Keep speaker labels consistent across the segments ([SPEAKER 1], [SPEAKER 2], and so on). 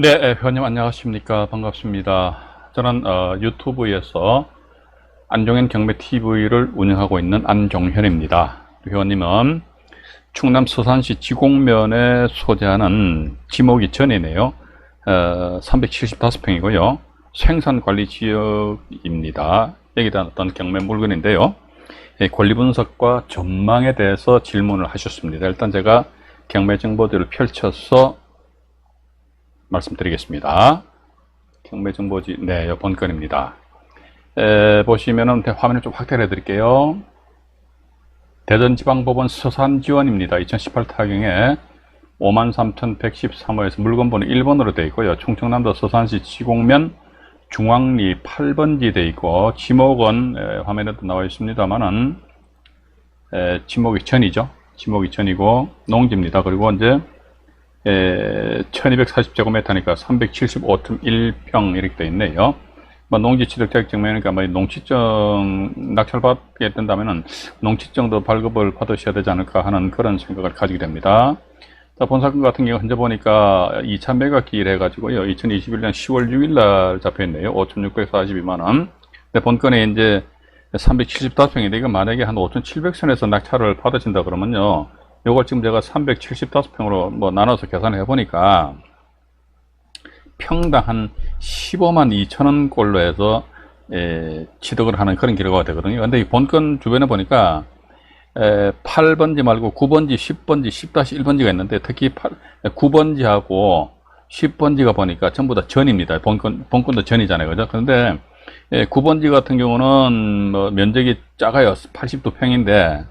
[SPEAKER 1] 네, 회원님 안녕하십니까. 반갑습니다. 저는 유튜브에서 안종현 경매TV를 운영하고 있는 안종현입니다. 회원님은 충남 서산시 지곡면에 소재하는 지목이 전이네요. 375평이고요. 생산관리지역입니다. 여기에 대한 어떤 경매 물건인데요. 권리 분석과 전망에 대해서 질문을 하셨습니다. 일단 제가 경매 정보들을 펼쳐서 말씀드리겠습니다. 경매정보지, 네, 요 본건입니다. 보시면은 화면을 좀 확대를 해드릴게요. 대전지방법원 서산지원입니다. 2018 타경에 53,113호에서 물건번호 1번으로 되어 있고요. 충청남도 서산시 지곡면 중앙리 8번지 되어 있고, 지목은 화면에도 나와 있습니다만은 지목이 전이죠. 지목이 전이고 농지입니다. 그리고 이제 1240제곱미터니까 375.1평 이렇게 되어 있네요. 농지 취득 자격증명이니까 농취증 낙찰받게 된다면은 농취증도 발급을 받으셔야 되지 않을까 하는 그런 생각을 가지게 됩니다. 자, 본사건 같은 경우 현재 보니까 2차 매각 기일 해가지고요. 2021년 10월 6일 날 잡혀 있네요. 5,642만원. 근데 본건에 이제 375평인데 이거 만약에 한 5,700선에서 낙찰을 받으신다 그러면요. 요걸 지금 제가 375평으로 나눠서 계산해 보니까 평당 한 15만 2천원 꼴로 해서 취득을 하는 그런 결과가 되거든요. 근데 이 본건 주변에 보니까 8번지 말고 9번지, 10번지, 10-1번지가 있는데 특히 9번지하고 10번지가 보니까 전부 다 전입니다. 본건도 전이잖아요. 그죠? 그런데 9번지 같은 경우는 면적이 작아요. 82평인데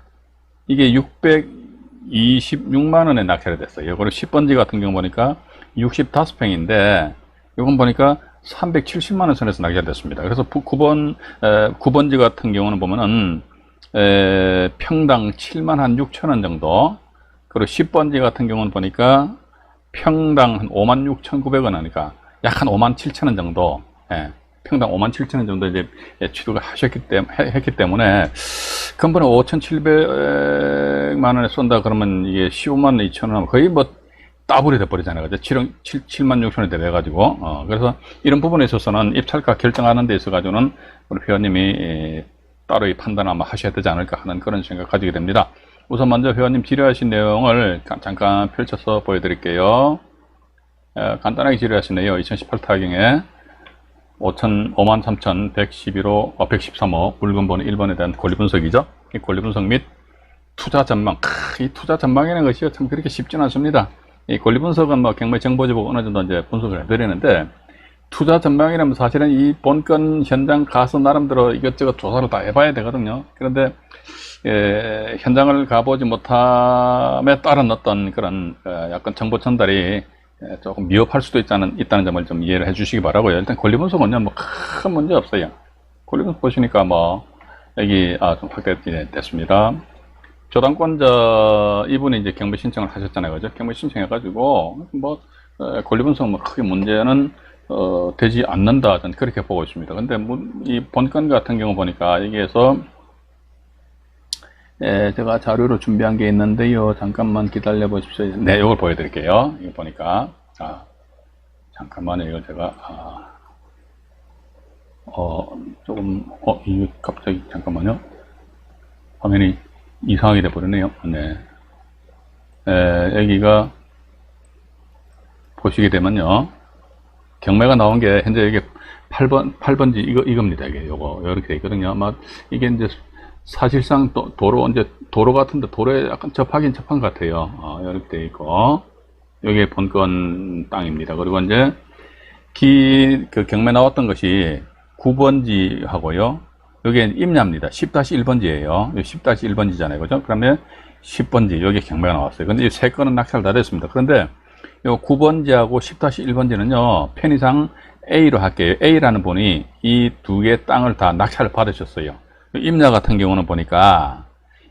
[SPEAKER 1] 이게 626만원에 낙찰이 됐어요. 그리고 10번지 같은 경우 보니까 65평인데 이건 보니까 370만원 선에서 낙찰됐습니다. 그래서 9번지 같은 경우는 보면은 평당 7만 한 6천원 정도, 그리고 10번지 같은 경우는 보니까 평당 한 56,900원 하니까 약 한 57,000원 정도, 평당 57,000원 정도 이제 취득을 했기 때문에 근본에 5,700만 원에 쏜다 그러면 이게 15만 2천 원 거의 따블이 돼버리잖아요. 그죠? 7만 6천 원이 돼가지고, 그래서 이런 부분에 있어서는 입찰가 결정하는 데 있어가지고는 우리 회원님이 따로 이 판단을 아마 하셔야 되지 않을까 하는 그런 생각 가지게 됩니다. 우선 먼저 회원님 질의하신 내용을 잠깐 펼쳐서 보여드릴게요. 간단하게 질의하시네요. 2018 타경에 53,111호, 113호 물건번호 1번에 대한 권리 분석이죠. 이 권리 분석 및 투자 전망. 이 투자 전망이라는 것이 참 그렇게 쉽지는 않습니다. 이 권리 분석은 경매 정보지 보고 어느 정도 이제 분석을 해드리는데, 투자 전망이라면 사실은 이 본건 현장 가서 나름대로 이것저것 조사를 다 해봐야 되거든요. 그런데 현장을 가보지 못함에 따른 어떤 그런 약간 정보 전달이 조금 미흡할 수도 있다는 점을 좀 이해를 해 주시기 바라고요. 일단 권리 분석은요, 큰 문제 없어요. 권리 분석 보시니까 여기 좀 확대됐습니다. 조당권자 이분이 이제 경매 신청을 하셨잖아요. 그죠? 경매 신청해가지고 권리 분석은 크게 문제는 되지 않는다, 저는 그렇게 보고 있습니다. 근데 이 본건 같은 경우 보니까 여기에서 제가 자료로 준비한 게 있는데요. 잠깐만 기다려 보십시오. 네, 이걸 보여드릴게요. 이거 보니까 잠깐만요. 이걸 제가 이거 갑자기 잠깐만요. 화면이 이상하게 돼 버렸네요. 네. 여기가 보시게 되면요. 경매가 나온 게 현재 이게 8번지 이겁니다. 이게 이렇게 돼 있거든요. 이게 이제 사실상 도로 같은데 도로에 약간 접하긴 접한 것 같아요. 이렇게 돼 있고, 여기에 본건 땅입니다. 그리고 이제 그 경매 나왔던 것이 9번지 하고요. 여기엔 임야입니다. 10-1번지예요. 10-1번지잖아요. 그죠? 그러면 10번지, 여기 경매가 나왔어요. 근데 이 세 건은 낙찰 다 됐습니다. 그런데 요 9번지하고 10-1번지는요, 편의상 A로 할게요. A라는 분이 이 두 개의 땅을 다 낙찰을 받으셨어요. 임야 같은 경우는 보니까,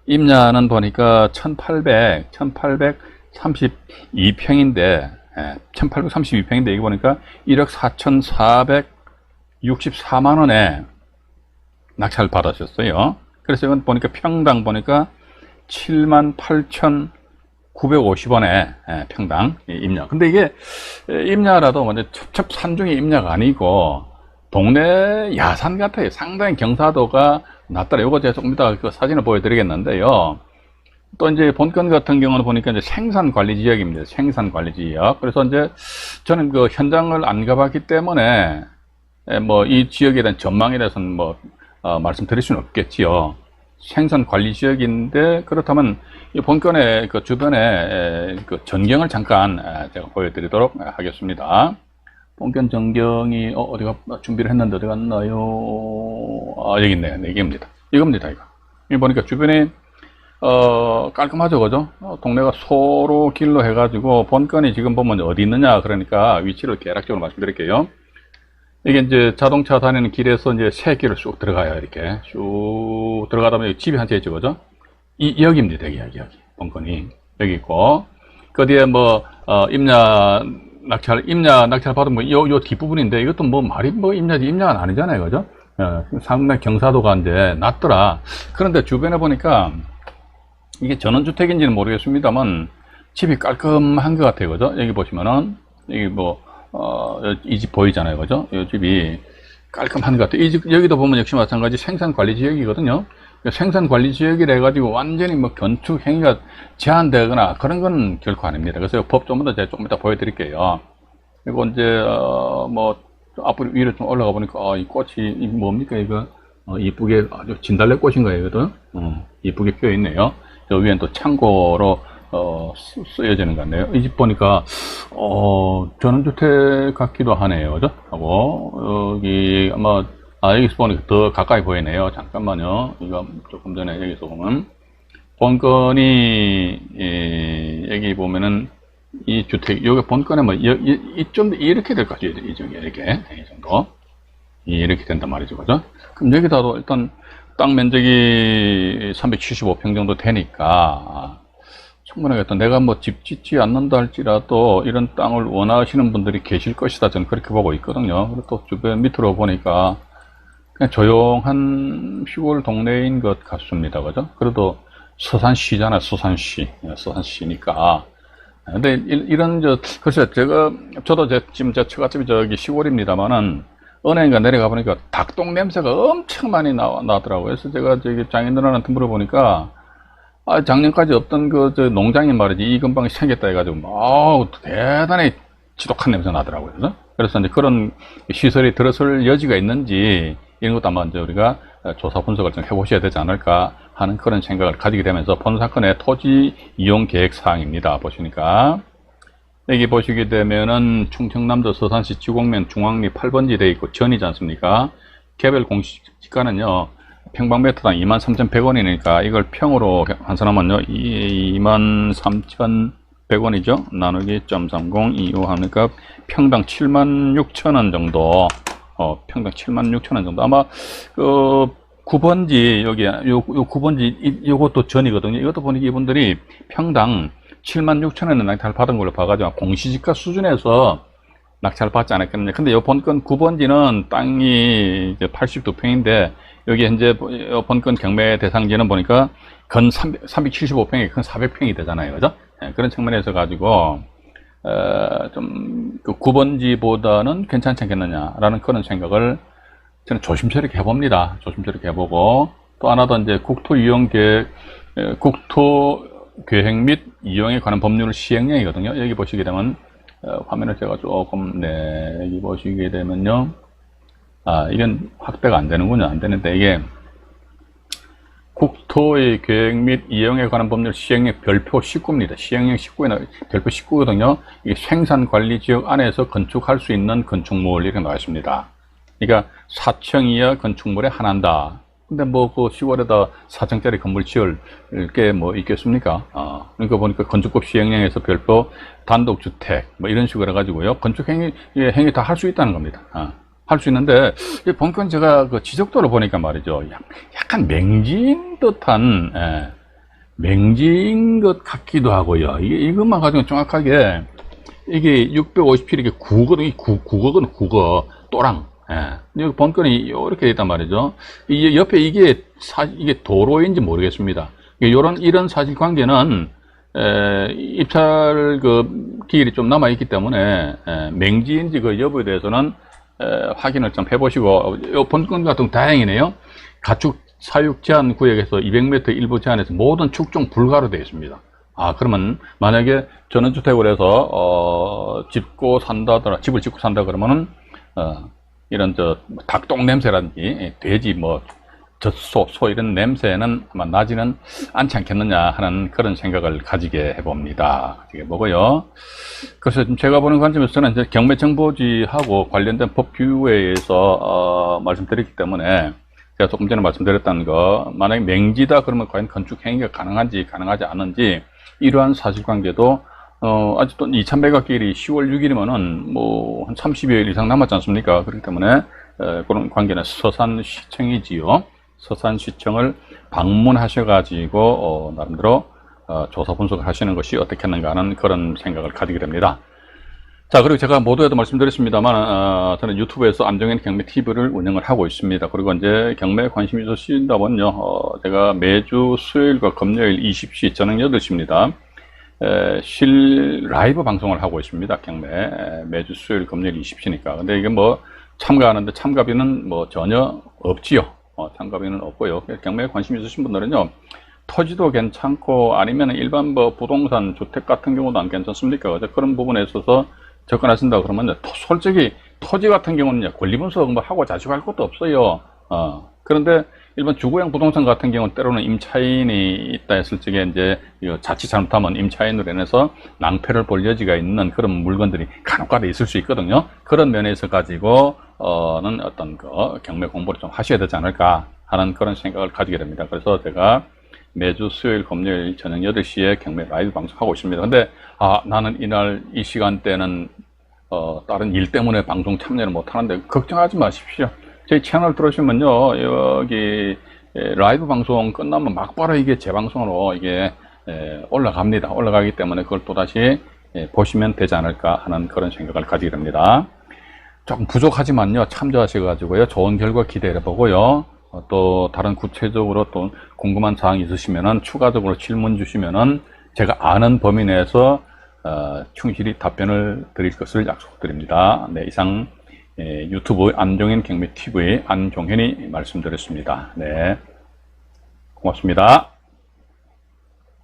[SPEAKER 1] 임야는 보니까 1832평인데, 1832평인데, 이거 보니까 1억 4,464만원에 낙찰을 받으셨어요. 그래서 이건 보니까 평당 보니까 78,900원 950원에 평당 임야. 근데 이게 임야라도 먼저 첩첩 산중의 임야가 아니고 동네 야산 같아요. 상당히 경사도가 낮더라. 요거 제가 조금 이따 그 사진을 보여드리겠는데요. 또 이제 본건 같은 경우는 보니까 이제 생산 관리 지역입니다. 생산 관리 지역. 그래서 이제 저는 그 현장을 안 가봤기 때문에 뭐 이 지역에 대한 전망에 대해서는 뭐 말씀드릴 수는 없겠지요. 생산 관리 지역인데 그렇다면 이 본건의 그 주변에 그 전경을 잠깐 제가 보여드리도록 하겠습니다. 본건 전경이 어디가 준비를 했는데 어디 갔나요? 여기 있네요. 네, 이겁니다. 이겁니다. 이거 보니까 주변에 깔끔하죠, 그죠? 동네가 소로 길로 해가지고 본건이 지금 보면 어디 있느냐 그러니까 위치를 대략적으로 말씀드릴게요. 이게 이제 자동차 다니는 길에서 이제 새 길을 쑥 들어가요. 이렇게 쭉 들어가다 보면 집이 한 채 있죠, 그죠? 여기입니다. 여기 본건이 여기 있고 그 뒤에 뭐 임야 낙찰 받으면 요 뒷부분인데 이것도 뭐 말이 뭐 임야가 아니잖아요, 그죠? 상당히 경사도가 이제 낮더라. 그런데 주변에 보니까 이게 전원주택인지는 모르겠습니다만 집이 깔끔한 것 같아요, 그죠? 여기 보시면은 여기 뭐 이 집 보이잖아요, 그죠? 이 집이 깔끔한 것 같아요. 이 집 여기도 보면 역시 마찬가지 생산관리지역이거든요. 생산관리지역이라 해가지고 완전히 뭐 건축 행위가 제한되거나 그런 건 결코 아닙니다. 그래서 법 좀더 제가 조금 이따 보여드릴게요. 그리고 이제 뭐 앞으로 위로 좀 올라가 보니까 이 꽃이 뭡니까 이거 이쁘게 아주 진달래 꽃인가요, 이거도? 이쁘게 피어 있네요. 저 위엔 또 창고로 쓰여지는 것 같네요. 이 집 보니까 전원주택 같기도 하네요, 그죠? 하고 여기 아마 여기서 보니까 더 가까이 보이네요. 잠깐만요. 이거 조금 전에 여기서 보면 본건이 여기 보면은 이 주택 여기 본건에 뭐 좀 이렇게 될 것 같아요. 이 정도 이렇게 이 정도 이렇게 된단 말이죠, 그죠? 그럼 여기다도 일단 땅 면적이 375평 정도 되니까 충분하겠다. 내가 뭐 집 짓지 않는다 할지라도 이런 땅을 원하시는 분들이 계실 것이다. 저는 그렇게 보고 있거든요. 그리고 또 주변 밑으로 보니까 그냥 조용한 시골 동네인 것 같습니다. 그죠? 그래도 서산시잖아요. 서산시니까. 근데 이런 글쎄 저도 지금 제 처갓집이 저기 시골입니다만은 어느 인가 내려가 보니까 닭똥 냄새가 엄청 많이 나더라고요. 그래서 제가 저기 장인들한테 물어보니까 작년까지 없던 저 농장이 말이지 이 근방에 생겼다 해가지고 대단히 지독한 냄새 나더라고요. 그래서 이제 그런 시설이 들어설 여지가 있는지 이런 것도 아마 이제 우리가 조사 분석을 좀 해보셔야 되지 않을까 하는 그런 생각을 가지게 되면서 본 사건의 토지 이용 계획 사항입니다. 보시니까 여기 보시게 되면은 충청남도 서산시 지곡면 중앙리 8번지 되어 있고 전이지 않습니까? 개별 공시지가는요 평방미터당 23,100원이니까 이걸 평으로 환산하면요 23,100원이죠. 나누기 0.3025 하니까 평당 76,000원 정도 평당 76,000원 정도. 아마 그 9번지 여기 요 9번지 요것도 전이거든요. 이것도 보니까 이분들이 평당 76,000원에 낙찰 받은 걸로 봐가지고 공시지가 수준에서 낙찰 받지 않았겠느냐. 근데 요 본건 9번지는 땅이 이제 82평인데 여기 현재 본건 경매 대상지는 보니까 건 375평이 건 400평이 되잖아요, 그죠? 그런 측면에서 가지고 좀 그 9번지보다는 괜찮지 않겠느냐라는 그런 생각을 저는 조심스럽게 해봅니다. 조심스럽게 해보고 또 하나 더 이제 국토계획 및 이용에 관한 법률 시행령이거든요. 여기 보시게 되면 화면을 제가 조금 여기 보시게 되면요. 이건 확대가 안 되는군요. 안 되는데 이게 국토의 계획 및 이용에 관한 법률 시행령 별표 19입니다. 시행령 19에 별표 19거든요. 이게 생산관리지역 안에서 건축할 수 있는 건축물 이렇게 나와 있습니다. 그러니까 4층 이하 건축물에 한한다. 근데 뭐 그 시골에다 4층짜리 건물 지을 게 뭐 있겠습니까? 그러니까 보니까 건축법 시행령에서 별도 단독주택 뭐 이런 식으로 해가지고요. 건축 행위 다 할 수 있다는 겁니다. 할 수 있는데 본건 제가 그 지적도를 보니까 말이죠. 약간 맹지인 듯한 맹지인 것 같기도 하고요. 이것만 가지고 정확하게 이게 650필 이게 국어거든요. 국어거든 국어 또랑. 여기 본건이 이렇게 있단 말이죠. 이 옆에 이게 도로인지 모르겠습니다. 이런 사실관계는 입찰 그 기일이 좀 남아 있기 때문에 맹지인지 그 여부에 대해서는 확인을 좀 해보시고, 본 건 같은 경우 다행이네요. 가축 사육 제한 구역에서 200m 일부 제한에서 모든 축종 불가로 되어 있습니다. 그러면 만약에 전원주택을 해서 짓고 산다더라, 집을 짓고 산다 그러면은 이런 닭똥 냄새라든지 돼지 뭐 젖소, 소 이런 냄새는 아마 나지는 않지 않겠느냐 하는 그런 생각을 가지게 해봅니다. 이게 뭐고요? 그래서 지금 제가 보는 관점에서 저는 이제 경매정보지하고 관련된 법 규율에 의해서 말씀드렸기 때문에, 제가 조금 전에 말씀드렸던 거, 만약에 맹지다 그러면 과연 건축 행위가 가능한지 가능하지 않은지, 이러한 사실관계도 아직도 2000매각기일이 10월 6일이면은 뭐 한 30여일 이상 남았지 않습니까? 그렇기 때문에 그런 관계는 서산시청이지요. 서산시청을 방문하셔가지고 나름대로 조사 분석을 하시는 것이 어떻겠는가 하는 그런 생각을 가지게 됩니다. 자, 그리고 제가 모두에도 말씀드렸습니다만, 저는 유튜브에서 안정현 경매 TV를 운영을 하고 있습니다. 그리고 이제 경매에 관심이 있으신다면요, 제가 매주 수요일과 금요일 20시, 저녁 8시입니다. 라이브 방송을 하고 있습니다. 경매. 매주 수요일, 금요일 20시니까. 근데 이게 뭐, 참가하는데 참가비는 뭐 전혀 없지요. 참가비는 없고요. 경매에 관심 있으신 분들은요, 토지도 괜찮고, 아니면 일반 뭐 부동산 주택 같은 경우도 안 괜찮습니까? 그런 부분에 있어서 접근하신다 그러면, 솔직히 토지 같은 경우는 권리분석 뭐 하고 자식할 것도 없어요. 그런데 일반 주거용 부동산 같은 경우는 때로는 임차인이 있다 했을 적에 이제 자칫 잘못하면 임차인으로 인해서 낭패를 볼 여지가 있는 그런 물건들이 간혹가다 있을 수 있거든요. 그런 면에서 가지고는 어떤 경매 공부를 좀 하셔야 되지 않을까 하는 그런 생각을 가지게 됩니다. 그래서 제가 매주 수요일, 금요일 저녁 8시에 경매 라이브 방송하고 있습니다. 근데 나는 이날 이 시간대는 다른 일 때문에 방송 참여를 못 하는데, 걱정하지 마십시오. 저희 채널 들어오시면요, 여기 라이브 방송 끝나면 막바로 이게 재방송으로 이게 올라갑니다. 올라가기 때문에 그걸 또다시 보시면 되지 않을까 하는 그런 생각을 가지게 됩니다. 조금 부족하지만요, 참조하셔가지고요, 좋은 결과 기대해 보고요, 또 다른 구체적으로 또 궁금한 사항이 있으시면은 추가적으로 질문 주시면은 제가 아는 범위 내에서 충실히 답변을 드릴 것을 약속드립니다. 네, 이상 유튜브 안정현 경매 TV 안종현이 말씀드렸습니다. 네, 고맙습니다.